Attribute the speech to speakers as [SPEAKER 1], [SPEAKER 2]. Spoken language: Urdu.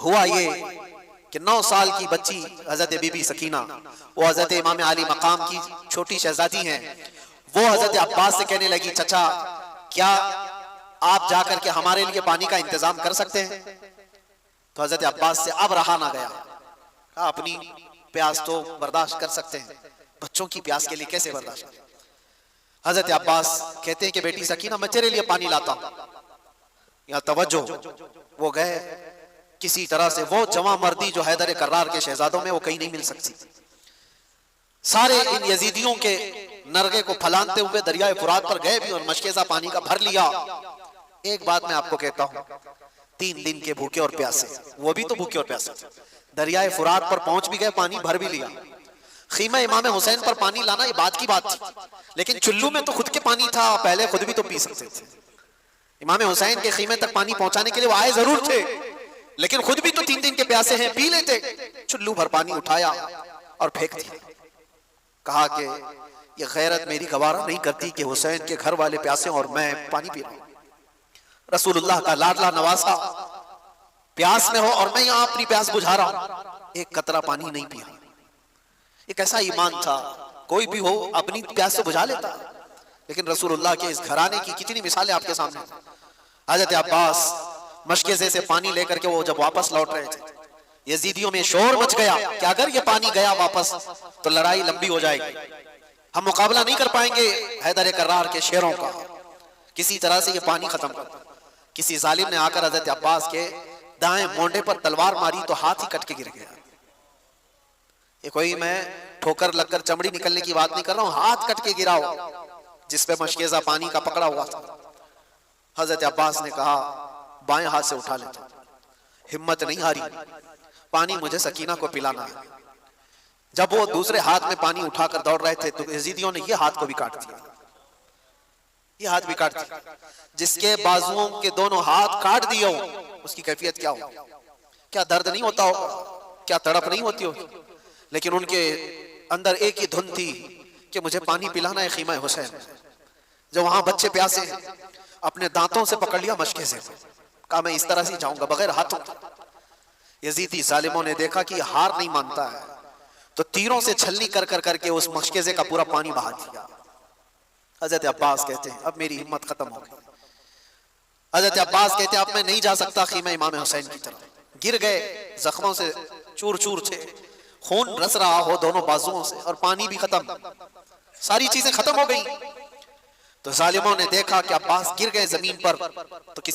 [SPEAKER 1] ہوا یہ کہ 9 سال کی بچی حضرت بی بی سکینہ، وہ حضرت امام علی مقام کی چھوٹی شہزادی ہیں، وہ حضرت عباس سے کہنے لگی چچا کیا آپ جا کر کے ہمارے لیے پانی کا انتظام کر سکتے ہیں؟ تو حضرت عباس سے اب رہا نہ گیا، کہا اپنی پیاس تو برداشت کر سکتے ہیں، بچوں کی پیاس کے لیے کیسے برداشت کریں؟ حضرت عباس کہتے ہیں کہ بیٹی سکینہ میں تیرے لیے پانی لاتا ہوں۔ یا توجہ، وہ گئے کسی طرح سے، وہ جواں مردی جو حیدر کرار کے شہزادوں میں وہ کہیں نہیں مل سکتی، سارے ان یزیدیوں کے نرغے کو پھلانتے ہوئے دریائے فرات پر گئے بھی اور مشکیزہ پانی کا بھر لیا۔ ایک بات میں آپ کو کہتا ہوں، 3 دن کے بھوکے اور پیاسے، وہ بھی تو بھوکے اور پیاسے، دریائے فرات پر پہنچ بھی گئے، پانی بھر بھی لیا۔ خیمہ امام حسین پر پانی لانا یہ بات کی بات تھی، لیکن چلو میں تو خود کے پانی تھا، پہلے خود بھی تو پی سکتے تھے۔ امام حسین کے خیمے تک پانی پہنچانے کے لیے وہ آئے ضرور تھے، لیکن خود بھی تو 3 دن کے پیاسے ہیں، پی لیتے۔ چلو بھر پانی اٹھایا اور پھینک دیا، کہا کہ یہ غیرت میری گوارا نہیں کرتی کہ حسین کے گھر والے پیاسے اور میں پانی پی رہا ہوں۔ رسول اللہ کا لاڈلا نواسا پیاس میں ہو اور میں یہاں اپنی پیاس بجھا رہا ہوں، ایک قطرہ پانی نہیں پیا۔ ایک ایسا ایمان تھا، کوئی بھی ہو اپنی پیاس سے بجھا لیتا، لیکن رسول اللہ کے اس گھرانے کی کتنی مثالیں آپ کے سامنے۔ حضرت عباس مشکیزے سے پانی لے کر کے وہ جب واپس لوٹ رہے تھے، یزیدیوں میں شور مچ گیا کہ اگر یہ پانی گیا واپس تو لڑائی لمبی ہو جائے گی، ہم مقابلہ نہیں کر پائیں گے حیدر کرار کے شیروں کا، کسی طرح سے یہ پانی ختم کر۔ کسی ظالم نے آ کر حضرت عباس کے دائیں مونڈے پر تلوار ماری تو ہاتھ ہی کٹ کے گر گیا۔ یہ کوئی میں ٹھوکر لگ کر چمڑی نکلنے کی بات نہیں کر رہا ہوں، ہاتھ کٹ کے گرا ہو جس پہ مشکیزہ پانی کا پکڑا ہوا تھا۔ حضرت عباس نے کہا بائیں ہاتھ سے اٹھا لیتا، ہمت نہیں ہاری، پانی مجھے سکینہ کو پلانا ہے۔ جب وہ دوسرے ہاتھ میں پانی اٹھا کر دوڑ رہے تھے تو یزیدیوں نے یہ ہاتھ کو بھی کاٹ دیا، یہ ہاتھ بھی کاٹ دیا۔ جس کے بازوؤں کے دونوں ہاتھ کاٹ دیے ہو اس کی کیفیت کیا ہو، کیا درد نہیں ہوتا ہو، کیا تڑپ نہیں ہوتی ہو، لیکن ان کے اندر ایک ہی دھن تھی کہ مجھے پانی پلانا ہے خیمہ حسین۔ جو وہاں بچے پیاسے ہیں، اپنے دانتوں سے پکڑ لیا مشکیزے سے، کہا میں اس طرح سے جاؤں گا بغیر ہاتھوں۔ یزیدی ظالموں نے دیکھا کہ یہ ہار نہیں مانتا ہے تو تیروں سے چھلنی کر کر کر کے اس مشکیزے کا پورا پانی بہا دیا۔ حضرت عباس کہتے ہیں اب میری ہمت ختم ہو گئی۔ حضرت عباس کہتے ہیں اب میں نہیں جا سکتا خیمہ امام حسین کی طرف، گر گئے، زخموں سے چور چور تھے، خون رس رہا ہو دونوں بازوؤں سے اور پانی بھی ختم، ساری چیزیں ختم ہو گئی۔ تو ظالموں نے دیکھا کہ عباس گر گئے زمین پر تو کسی